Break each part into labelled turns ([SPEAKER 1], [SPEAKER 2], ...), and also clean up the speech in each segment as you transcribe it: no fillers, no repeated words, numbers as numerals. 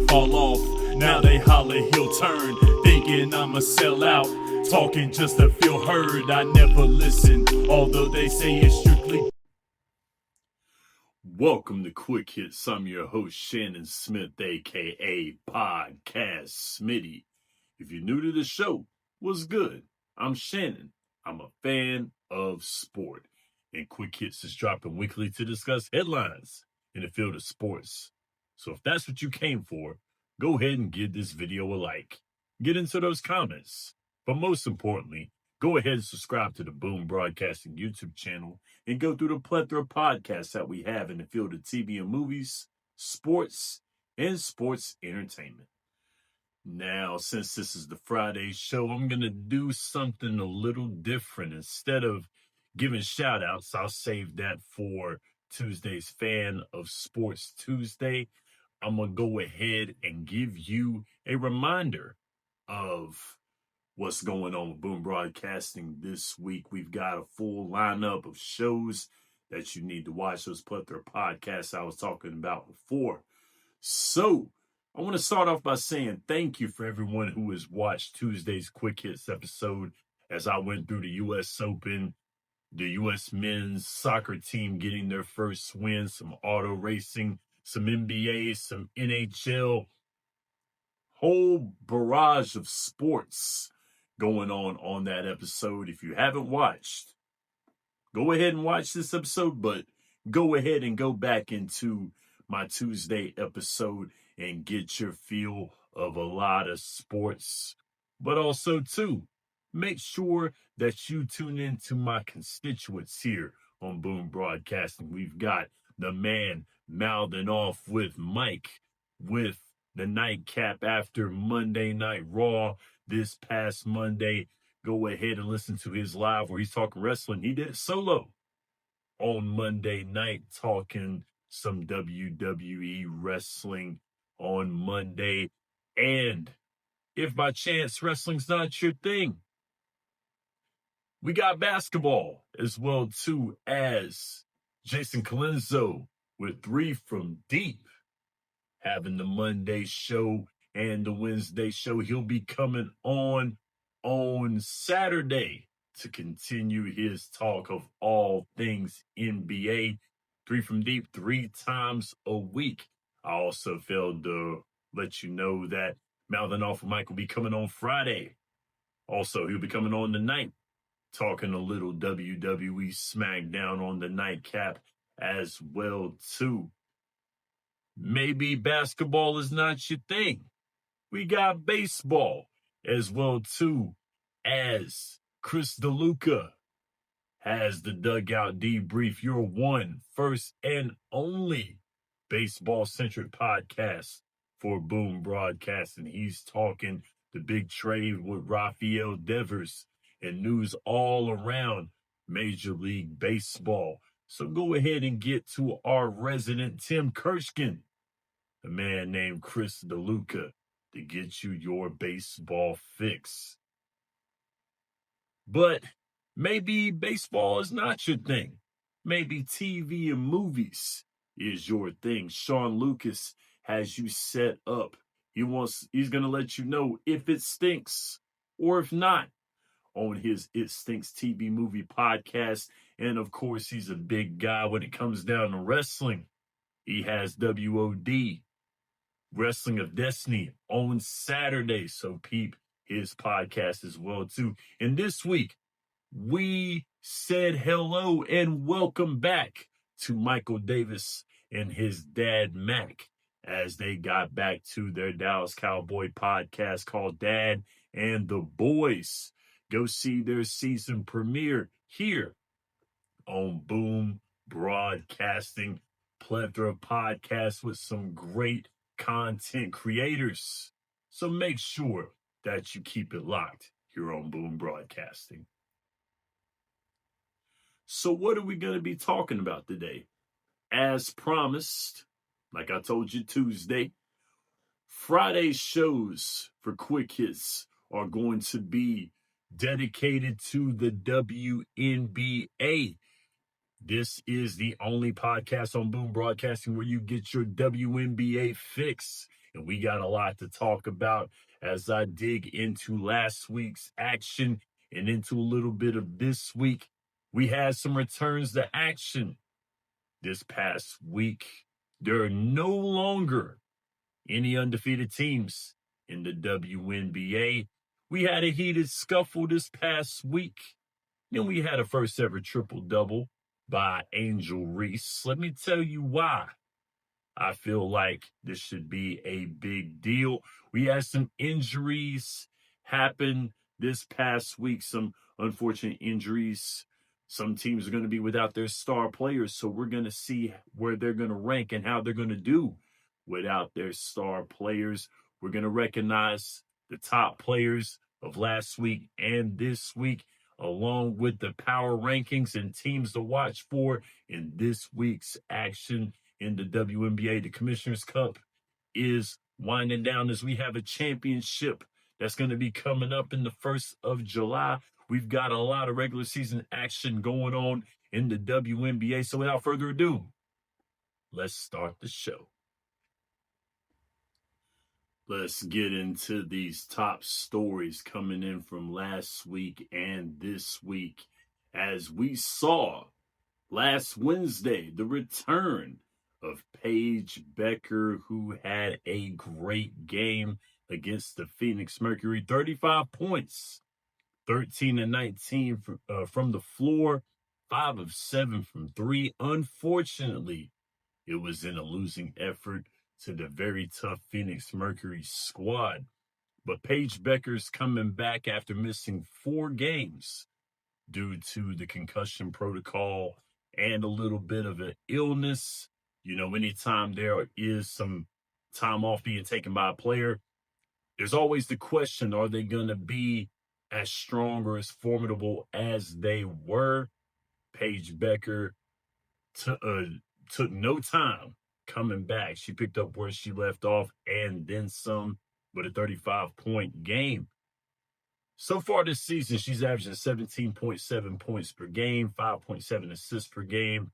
[SPEAKER 1] fall off. Now they holler he'll turn, thinking I'ma sell out. Talking just to feel heard, I never listen, although they say it's strictly. Welcome to Quick Hits. I'm your host, Shannon Smith, aka Podcast Smitty. If you're new to the show, what's good? I'm Shannon. I'm a fan of sport. And Quick Hits is dropping weekly to discuss headlines in the field of sports. So if that's what you came for, go ahead and give this video a like. Get into those comments. But most importantly, go ahead and subscribe to the Boom Broadcasting YouTube channel and go through the plethora of podcasts that we have in the field of TV and movies, sports, and sports entertainment. Now, since this is the Friday show, I'm going to do something a little different. Instead of giving shout outs, I'll save that for Tuesday's Fan of Sports Tuesday. I'm going to go ahead and give you a reminder of what's going on with Boom Broadcasting this week. We've got a full lineup of shows that you need to watch. Those plethora of podcasts I was talking about before. So I want to start off by saying thank you for everyone who has watched Tuesday's Quick Hits episode as I went through the U.S. Open, the U.S. men's soccer team getting their first win, some auto racing, some NBA, some NHL, whole barrage of sports going on that episode. If you haven't watched, go ahead and watch this episode, but go ahead and go back into my Tuesday episode and get your feel of a lot of sports. But also, too, make sure that you tune into my constituents here on Boom Broadcasting. We've got the man mouthing off with Mike with the nightcap after Monday Night Raw this past Monday. Go ahead and listen to his live where he's talking wrestling. He did it solo on Monday night, talking some WWE wrestling on Monday. And if by chance wrestling's not your thing, we got basketball as well too, as Jason Colenso with 3 from Deep having the Monday show and the Wednesday show. He'll be coming on Saturday to continue his talk of all things NBA. 3 from Deep 3 times a week. I also failed to let you know that Mouthing Off with Mike will be coming on Friday. Also, he'll be coming on tonight, talking a little WWE SmackDown on the nightcap as well too. Maybe basketball is not your thing. We got baseball as well too, as Chris DeLuca has the Dugout Debrief, your one, first, and only baseball-centric podcast for Boom Broadcasting. He's talking the big trade with Rafael Devers and news all around Major League Baseball. So go ahead and get to our resident Tim Kershkin, a man named Chris DeLuca, to get you your baseball fix. But maybe baseball is not your thing. Maybe TV and movies is your thing. Sean Lucas has you set up. He's going to let you know if it stinks or if not on his It Stinks TV movie podcast. And of course, he's a big guy when it comes down to wrestling. He has WOD, Wrestling of Destiny, on Saturday. So peep his podcast as well too. And this week, we said hello and welcome back to Michael Davis and his dad, Mac, as they got back to their Dallas Cowboy podcast called Dad and the Boys. Go see their season premiere here on Boom Broadcasting. Plethora of podcasts with some great content creators. So make sure that you keep it locked here on Boom Broadcasting. So what are we going to be talking about today? As promised, like I told you Tuesday, Friday's shows for Quick Hits are going to be dedicated to the WNBA. This is the only podcast on Boom Broadcasting where you get your WNBA fix. and we got a lot to talk about as I dig into last week's action and into a little bit of this week. We had some returns to action this past week. There are no longer any undefeated teams in the WNBA. We had a heated scuffle this past week. Then we had a first ever triple-double by Angel Reese. Let me tell you why I feel like this should be a big deal. We had some injuries happen this past week, some unfortunate injuries. Some teams are going to be without their star players, so we're going to see where they're going to rank and how they're going to do without their star players. We're going to recognize the top players of last week and this week, along with the power rankings and teams to watch for in this week's action in the WNBA. The Commissioner's Cup is winding down as we have a championship that's going to be coming up in the 1st of July. We've got a lot of regular season action going on in the WNBA. So without further ado, let's start the show. Let's get into these top stories coming in from last week and this week. As we saw last Wednesday, the return of Paige Bueckers, who had a great game against the Phoenix Mercury. 35 points, 13 and 19 from the floor, 5 of 7 from 3. Unfortunately, it was in a losing effort to the very tough Phoenix Mercury squad. But Paige Bueckers coming back after missing 4 games due to the concussion protocol and a little bit of an illness. You know, anytime there is some time off being taken by a player, there's always the question, are they going to be as strong or as formidable as they were? Paige Bueckers took no time coming back. She picked up where she left off and then some with a 35-point game. So far this season, she's averaging 17.7 points per game, 5.7 assists per game,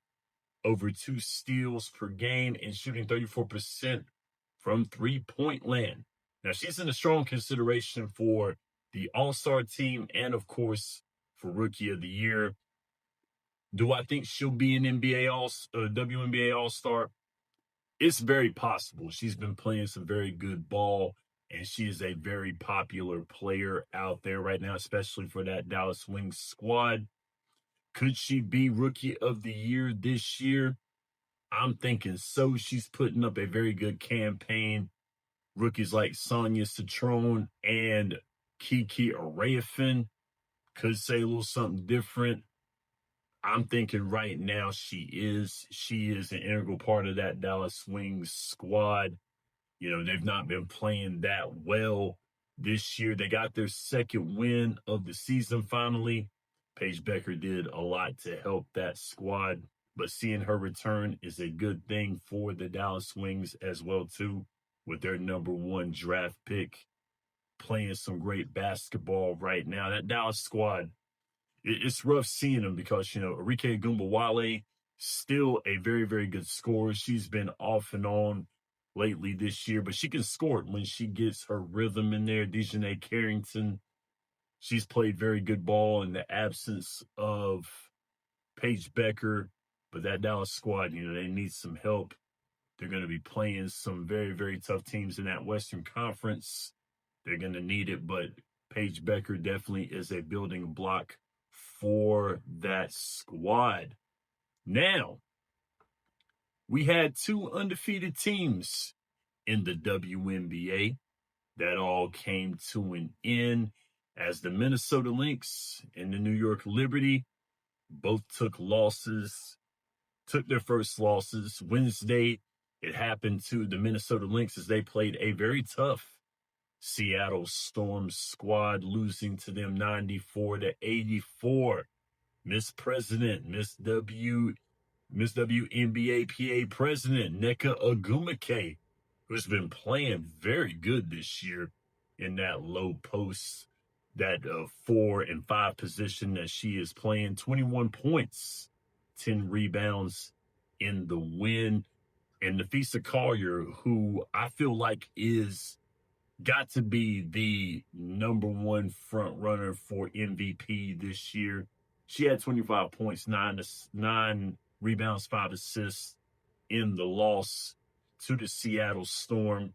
[SPEAKER 1] over 2 steals per game, and shooting 34% from three-point land. Now, she's in a strong consideration for the All-Star team and, of course, for Rookie of the Year. Do I think she'll be an WNBA All-Star? It's very possible. She's been playing some very good ball, and she is a very popular player out there right now, especially for that Dallas Wings squad. Could she be Rookie of the Year this year? I'm thinking so. She's putting up a very good campaign. Rookies like Sonia Citrone and Kiki Arayafin could say a little something different. I'm thinking right now she is an integral part of that Dallas Wings squad. You know, they've not been playing that well this year. They got their second win of the season finally. Paige Bueckers did a lot to help that squad, but seeing her return is a good thing for the Dallas Wings as well, too, with their #1 draft pick playing some great basketball right now. That Dallas squad, it's rough seeing them because, you know, Arike Gumbawale, still a very, very good scorer. She's been off and on lately this year, but she can score when she gets her rhythm in there. Dejanay Carrington, she's played very good ball in the absence of Paige Bueckers, but that Dallas squad, you know, they need some help. They're going to be playing some very, very tough teams in that Western Conference. They're going to need it, but Paige Bueckers definitely is a building block for that squad. Now, we had 2 undefeated teams in the WNBA. That all came to an end as the Minnesota Lynx and the New York Liberty both took their first losses. Wednesday, it happened to the Minnesota Lynx as they played a very tough Seattle Storm squad, losing to them 94-84. Miss President, Miss WNBA PA President, Nneka Ogwumike, who's been playing very good this year in that low post, that 4 and 5 position that she is playing. 21 points, 10 rebounds in the win. and Nafisa Collier, who I feel like is got to be the number one front runner for MVP this year. She had 25 points, nine rebounds, 5 assists in the loss to the Seattle Storm.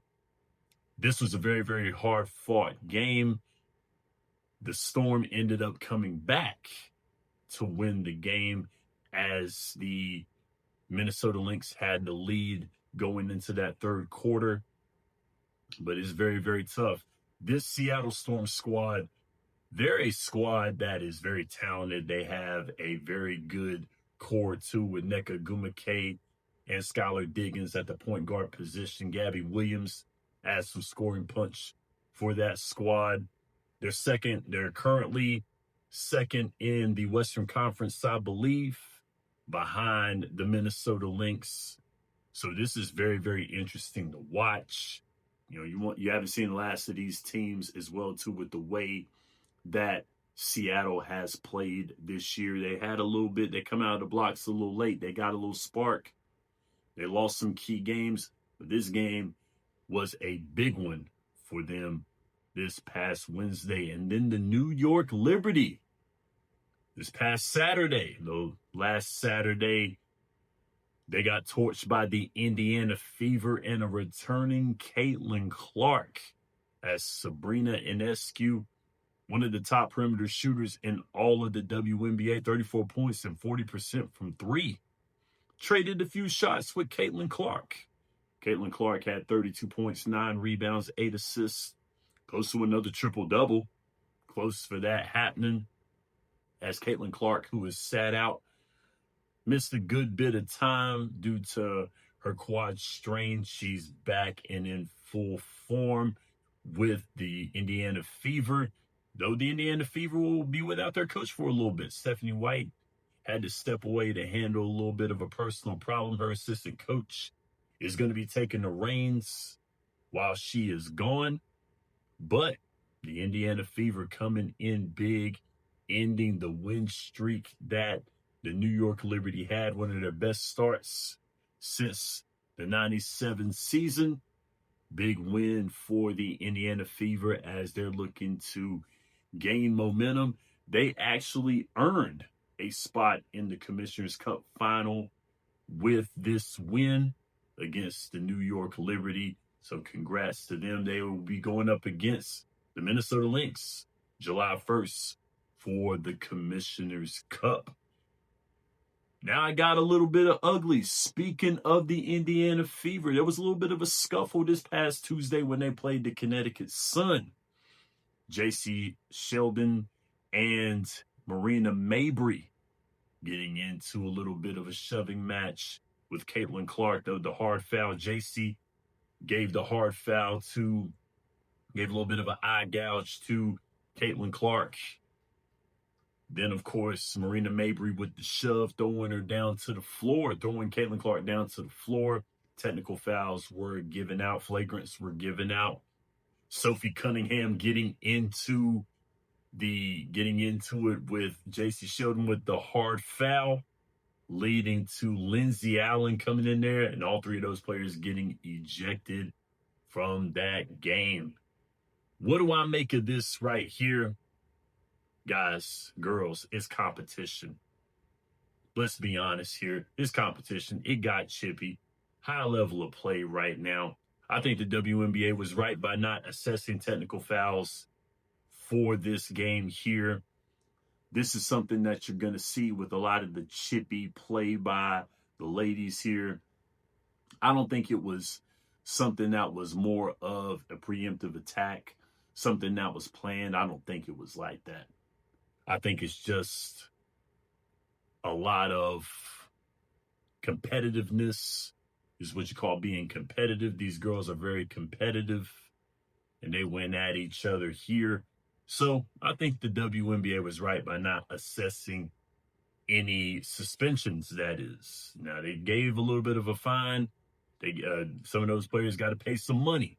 [SPEAKER 1] This was a very, very hard fought game. The Storm ended up coming back to win the game as the Minnesota Lynx had the lead going into that third quarter. But it's very, very tough. This Seattle Storm squad, they're a squad that is very talented. They have a very good core too, with Nneka Ogwumike and Skylar Diggins at the point guard position. Gabby Williams adds some scoring punch for that squad. They're currently second in the Western Conference, I believe, behind the Minnesota Lynx. So this is very, very interesting to watch. You haven't seen the last of these teams as well too, with the way that Seattle has played this year. They had a little bit, they come out of the blocks a little late. They got a little spark. They lost some key games, but this game was a big one for them this past Wednesday. And then the New York Liberty this past Saturday, last Saturday, they got torched by the Indiana Fever and a returning Caitlin Clark, as Sabrina Ionescu, one of the top perimeter shooters in all of the WNBA, 34 points and 40% from three, traded a few shots with Caitlin Clark. Caitlin Clark had 32 points, 9 rebounds, 8 assists, close to another triple-double, close for that happening, as Caitlin Clark, who was sat out, missed a good bit of time due to her quad strain. She's back and in full form with the Indiana Fever, though the Indiana Fever will be without their coach for a little bit. Stephanie White had to step away to handle a little bit of a personal problem. Her assistant coach is going to be taking the reins while she is gone. But the Indiana Fever coming in big, ending the win streak that the New York Liberty had, one of their best starts since the 97 season. Big win for the Indiana Fever as they're looking to gain momentum. They actually earned a spot in the Commissioner's Cup final with this win against the New York Liberty. So congrats to them. They will be going up against the Minnesota Lynx July 1st for the Commissioner's Cup. Now I got a little bit of ugly. Speaking of the Indiana Fever, there was a little bit of a scuffle this past Tuesday when they played the Connecticut Sun. J.C. Sheldon and Marina Mabry getting into a little bit of a shoving match with Caitlin Clark. The hard foul, J.C. gave the hard foul gave a little bit of an eye gouge to Caitlin Clark. Then, of course, Marina Mabry with the shove, throwing Caitlin Clark down to the floor. Technical fouls were given out. Flagrants were given out. Sophie Cunningham getting into it with J.C. Sheldon with the hard foul, leading to Lindsay Allen coming in there, and all three of those players getting ejected from that game. What do I make of this right here? Guys, girls, it's competition. Let's be honest here. It's competition. It got chippy. High level of play right now. I think the WNBA was right by not assessing technical fouls for this game here. This is something that you're going to see with a lot of the chippy play by the ladies here. I don't think it was something that was more of a preemptive attack, something that was planned. I don't think it was like that. I think it's just a lot of competitiveness is what you call being competitive. These girls are very competitive, and they went at each other here. So I think the WNBA was right by not assessing any suspensions, that is. Now, they gave a little bit of a fine. Some of those players got to pay some money.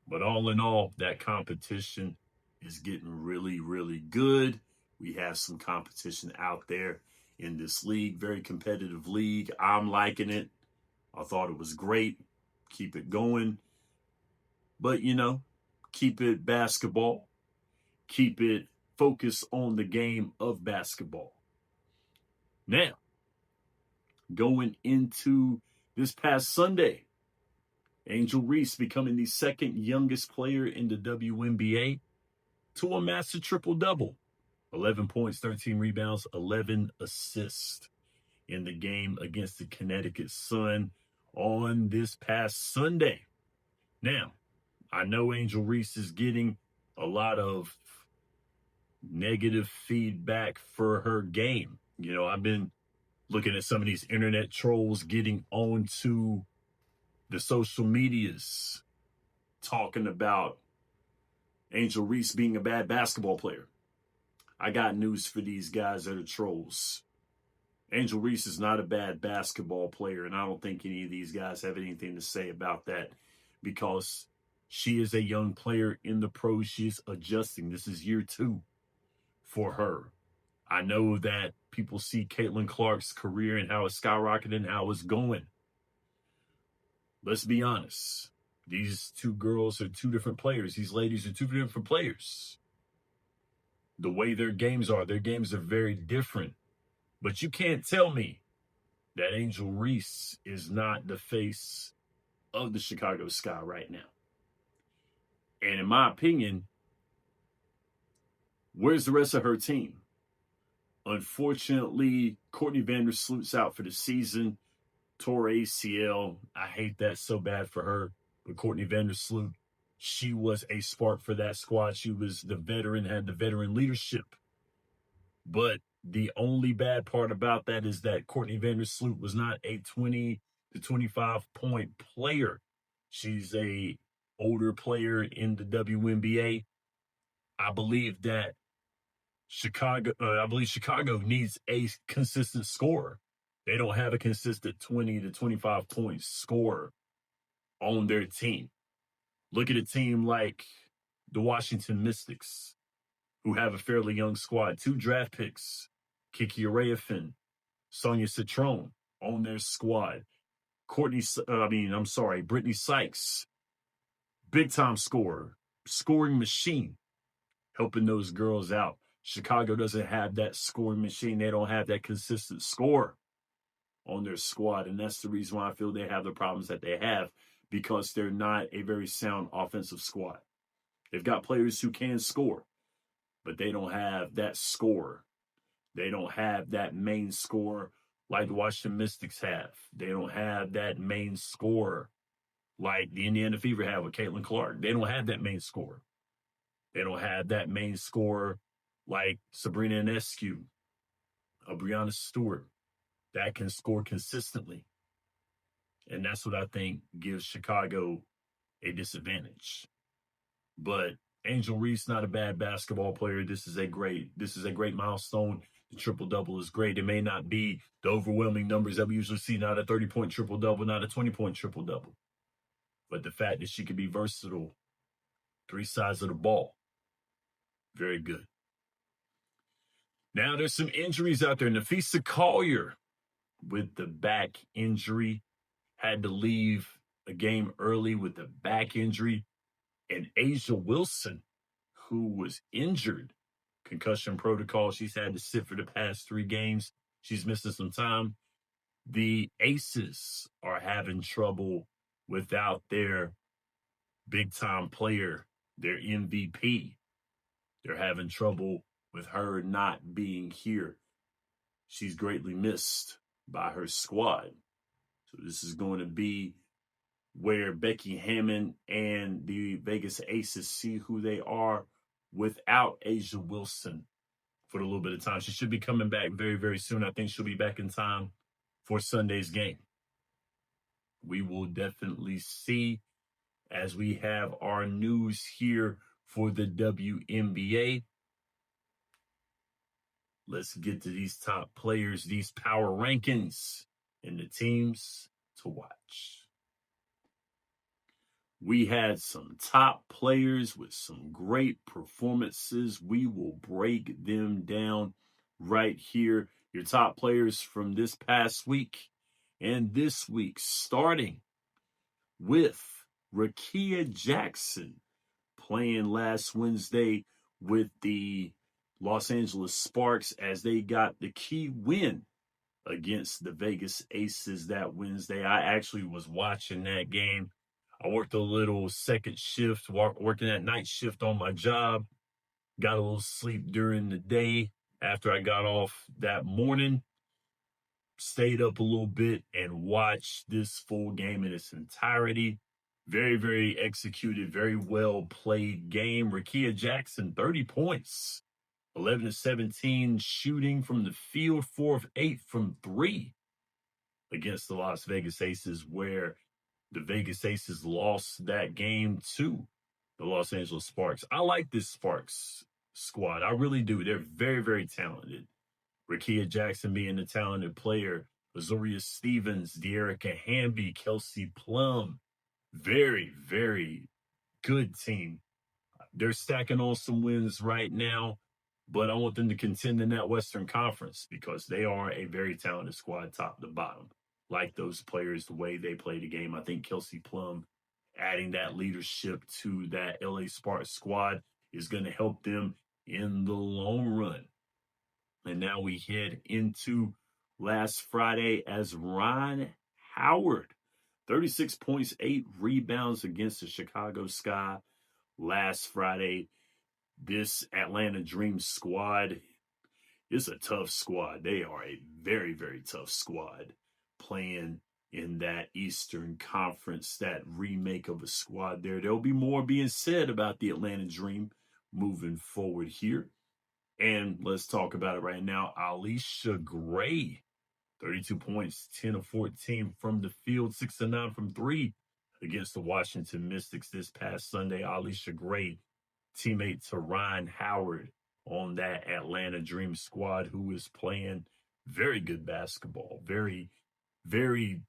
[SPEAKER 1] But all in all, that competition is getting really, really good. We have some competition out there in this league, very competitive league. I'm liking it. I thought it was great. Keep it going. But, keep it basketball. Keep it focused on the game of basketball. Now, going into this past Sunday, Angel Reese becoming the second youngest player in the WNBA to amass a triple-double. 11 points, 13 rebounds, 11 assists in the game against the Connecticut Sun on this past Sunday. Now, I know Angel Reese is getting a lot of negative feedback for her game. I've been looking at some of these internet trolls getting onto the social medias talking about Angel Reese being a bad basketball player. I got news for these guys that are trolls. Angel Reese is not a bad basketball player, and I don't think any of these guys have anything to say about that because she is a young player in the pros. She's adjusting. This is year 2 for her. I know that people see Caitlin Clark's career and how it's skyrocketing and how it's going. Let's be honest. These two girls are two different players. These ladies are two different players. The way their games are very different. But you can't tell me that Angel Reese is not the face of the Chicago Sky right now. And in my opinion, where's the rest of her team? Unfortunately, Courtney Vandersloot's out for the season. Tore ACL. I hate that so bad for her. But Courtney Vandersloot, she was a spark for that squad. She was the veteran, had the veteran leadership. But the only bad part about that is that Courtney Vandersloot was not a 20 to 25 point player. She's a older player in the WNBA. I believe Chicago needs a consistent scorer. They don't have a consistent 20 to 25 point scorer on their team. Look at a team like the Washington Mystics, who have a fairly young squad. 2 draft picks, Kiki Arayafin, Sonia Citron on their squad. Brittany Sykes, big-time scorer, scoring machine, helping those girls out. Chicago doesn't have that scoring machine. They don't have that consistent score on their squad, and that's the reason why I feel they have the problems that they have, because they're not a very sound offensive squad. They've got players who can score, but they don't have that scorer. They don't have that main scorer like the Washington Mystics have. They don't have that main scorer like the Indiana Fever have with Caitlin Clark. They don't have that main scorer. They don't have that main scorer like Sabrina Ionescu, Brianna Stewart, that can score consistently. And that's what I think gives Chicago a disadvantage. But Angel Reese, not a bad basketball player. This is a great milestone. The triple-double is great. It may not be the overwhelming numbers that we usually see, not a 30-point triple-double, not a 20-point triple-double. But the fact that she can be versatile, 3 sides of the ball, very good. Now there's some injuries out there. Nafisa Collier with the back injury had to leave a game early with the back injury. And A'ja Wilson, who was injured, concussion protocol. She's had to sit for the past 3 games. She's missing some time. The Aces are having trouble without their big-time player, their MVP. They're having trouble with her not being here. She's greatly missed by her squad. So this is going to be where Becky Hammon and the Vegas Aces see who they are without A'ja Wilson for a little bit of time. She should be coming back very, very soon. I think she'll be back in time for Sunday's game. We will definitely see as we have our news here for the WNBA. Let's get to these top players, these power rankings, and the teams to watch. We had some top players with some great performances. We will break them down right here. Your top players from this past week And this week, starting with Rickea Jackson playing last Wednesday with the Los Angeles Sparks as they got the key win against the Vegas Aces that Wednesday. I actually was watching that game. I worked a little second shift, working that night shift on my job. Got a little sleep during the day after I got off that morning. Stayed up a little bit and watched this full game in its entirety. Very, very executed, very well played game. Rickea Jackson, 30 points, 11 of 17 shooting from the field, 4 of 8 from 3 against the Las Vegas Aces, where the Vegas Aces lost that game to the Los Angeles Sparks. I like this Sparks squad. I really do. They're very, very talented. Rickea Jackson being a talented player. Azuria Stevens, De'Erica Hamby, Kelsey Plum. Very, very good team. They're stacking on some wins right now, but I want them to contend in that Western Conference because they are a very talented squad top to bottom. Like those players, the way they play the game. I think Kelsey Plum adding that leadership to that LA Sparks squad is going to help them in the long run. And now we head into last Friday as Ron Howard, 36 points, 8 rebounds against the Chicago Sky last Friday. This Atlanta Dream squad is a tough squad. They are a very, very tough squad playing in that Eastern Conference, that remake of a squad there. There'll be more being said about the Atlanta Dream moving forward here. And let's talk about it right now. Alicia Gray, 32 points, 10 of 14 from the field, 6 of 9 from 3 against the Washington Mystics this past Sunday. Alicia Gray, teammate to Ron Howard on that Atlanta Dream squad, who is playing very good basketball. Very, very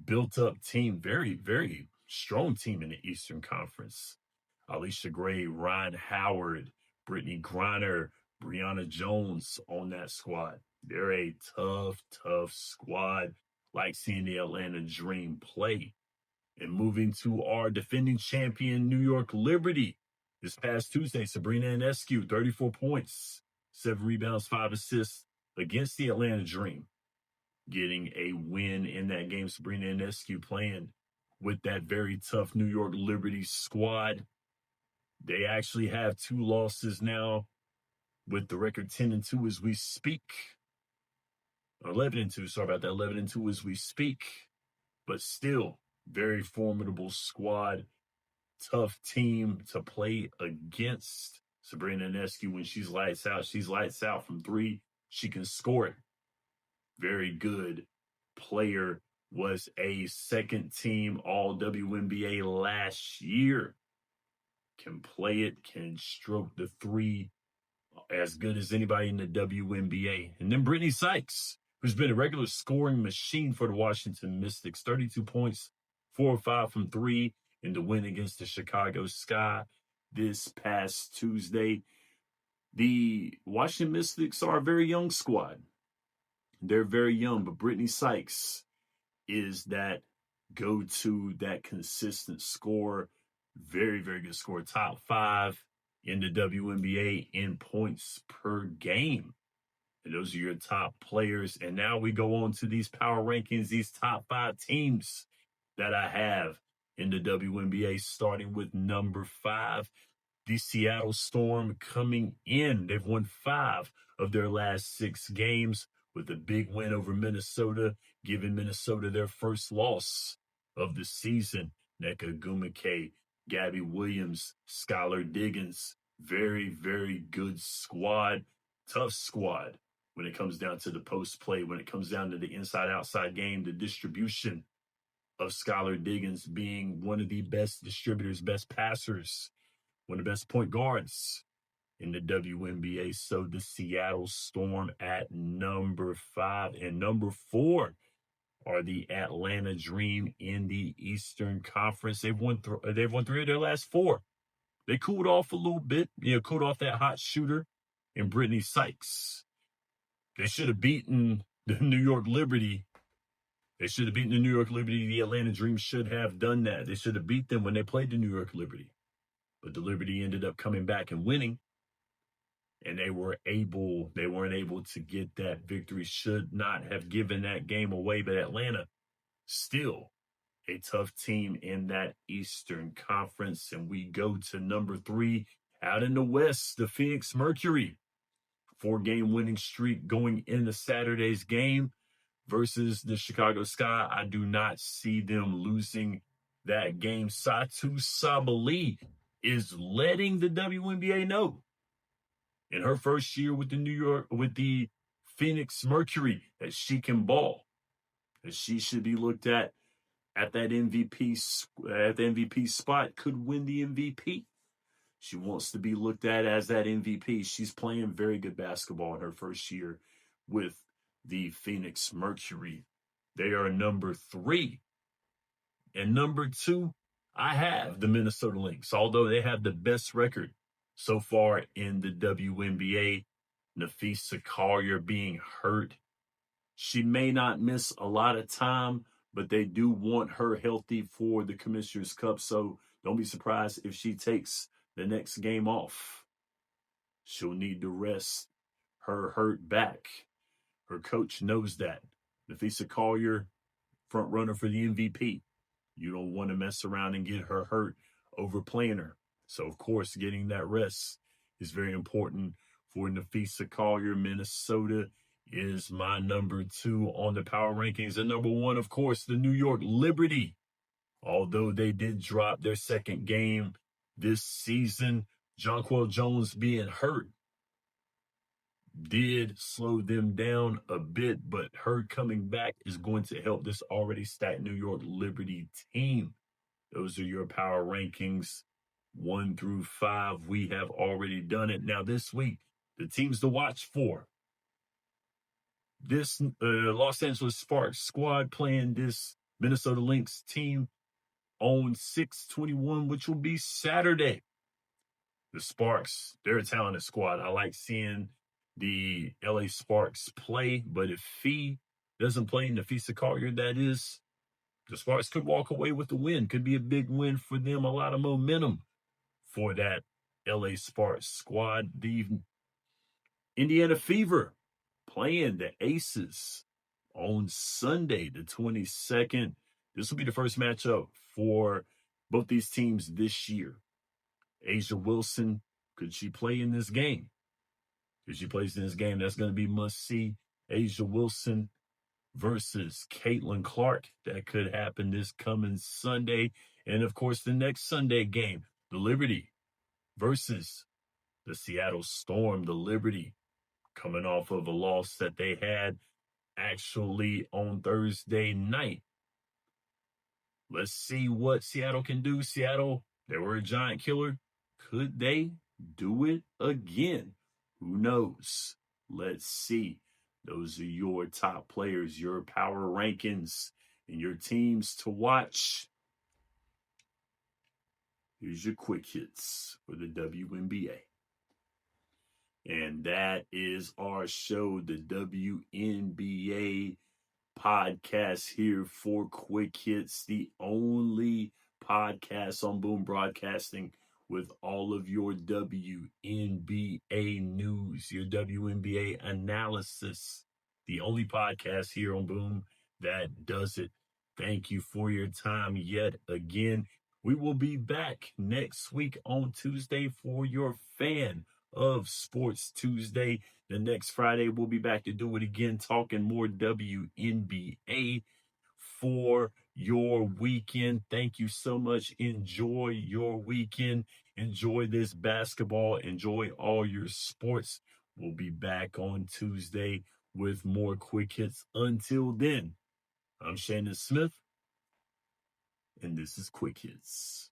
[SPEAKER 1] built-up team. Very, very strong team in the Eastern Conference. Alicia Gray, Ron Howard, Brittany Griner, Brianna Jones on that squad. They're a tough, tough squad. Like seeing the Atlanta Dream play. And moving to our defending champion, New York Liberty. This past Tuesday, Sabrina Ionescu, 34 points, 7 rebounds, 5 assists against the Atlanta Dream. Getting a win in that game. Sabrina Ionescu playing with that very tough New York Liberty squad. They actually have 2 losses now, with the record 10-2 as we speak. 11-2, sorry about that, 11-2 as we speak. But still, very formidable squad. Tough team to play against. Sabrina Ionescu, when she's lights out from 3. She can score it. Very good player. Was a second team all WNBA last year. Can play it, can stroke the 3 as good as anybody in the WNBA. And then Brittany Sykes, who's been a regular scoring machine for the Washington Mystics. 32 points, 4 or 5 from 3 in the win against the Chicago Sky this past Tuesday. The Washington Mystics are a very young squad. They're very young, but Brittany Sykes is that go-to, that consistent scorer. Very, very good scorer. Top 5 in the WNBA in points per game. And those are your top players. And now we go on to these power rankings, these top 5 teams that I have in the WNBA, starting with number 5, the Seattle Storm coming in. They've won 5 of their last 6 games with a big win over Minnesota, giving Minnesota their first loss of the season. Nneka Ogwumike, Gabby Williams, Skylar Diggins. Very, very good squad. Tough squad when it comes down to the post play, when it comes down to the inside-outside game, the distribution of Skylar Diggins being one of the best distributors, best passers, one of the best point guards in the WNBA. So the Seattle Storm at number 5. And number 4 are the Atlanta Dream in the Eastern Conference. They've won 3 of their last 4. They cooled off a little bit, cooled off that hot shooter in Brittany Sykes. They should have beaten the New York Liberty They should have beaten the New York Liberty. The Atlanta Dream should have done that. They should have beat them when they played the New York Liberty. But the Liberty ended up coming back and winning. And they weren't able to get that victory. Should not have given that game away. But Atlanta, still a tough team in that Eastern Conference. And we go to number 3 out in the West, the Phoenix Mercury. 4-game winning streak going into Saturday's game versus the Chicago Sky. I do not see them losing that game. Satu Sabali is letting the WNBA know in her first year with the Phoenix Mercury that she can ball, that she should be looked at that MVP spot, could win the MVP. She wants to be looked at as that MVP. She's playing very good basketball in her first year with the Phoenix Mercury. They are number 3. And number 2, I have the Minnesota Lynx. Although they have the best record so far in the WNBA, Napheesa Collier being hurt. She may not miss a lot of time, but they do want her healthy for the Commissioner's Cup. So don't be surprised if she takes the next game off. She'll need to rest her hurt back. Her coach knows that. Napheesa Collier, front runner for the MVP. You don't want to mess around and get her hurt overplaying her. So, of course, getting that rest is very important for Napheesa Collier. Minnesota is my number 2 on the power rankings. And number 1, of course, the New York Liberty. Although they did drop their second game this season, Jonquel Jones being hurt did slow them down a bit, but her coming back is going to help this already stacked New York Liberty team. Those are your power rankings, 1 through 5. We have already done it. Now this week, the teams to watch for. This Los Angeles Sparks squad playing this Minnesota Lynx team on 6/21, which will be Saturday. The Sparks, they're a talented squad. I like seeing the LA Sparks play, but if Fee doesn't play, Napheesa Collier, that is, the Sparks could walk away with the win. Could be a big win for them, a lot of momentum for that LA Sparks squad. The Indiana Fever playing the Aces on Sunday, the 22nd. This will be the first matchup for both these teams this year. Asia Wilson, could she play in this game? If she plays in this game, that's going to be must-see. Asia Wilson versus Caitlin Clark. That could happen this coming Sunday. And, of course, the next Sunday game, the Liberty versus the Seattle Storm. The Liberty coming off of a loss that they had actually on Thursday night. Let's see what Seattle can do. Seattle, they were a giant killer. Could they do it again? Who knows? Let's see. Those are your top players, your power rankings, and your teams to watch. Here's your quick hits for the WNBA. And that is our show, the WNBA podcast here for Quick Hits, the only podcast on Boom Broadcasting with all of your WNBA news, your WNBA analysis. The only podcast here on Boom that does it. Thank you for your time yet again. We will be back next week on Tuesday for your Fan of Sports Tuesday. The next Friday, we'll be back to do it again, talking more WNBA for your weekend. Thank you so much. Enjoy your weekend. Enjoy this basketball. Enjoy all your sports. We'll be back on Tuesday with more quick hits. Until then, I'm Shannon Smith, and this is Quick Hits.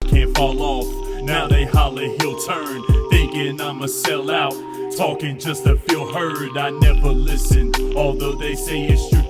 [SPEAKER 1] Can't fall off, now they holler he'll turn, thinking I'ma sell out, talking just to feel heard. I never listen, although they say it's true.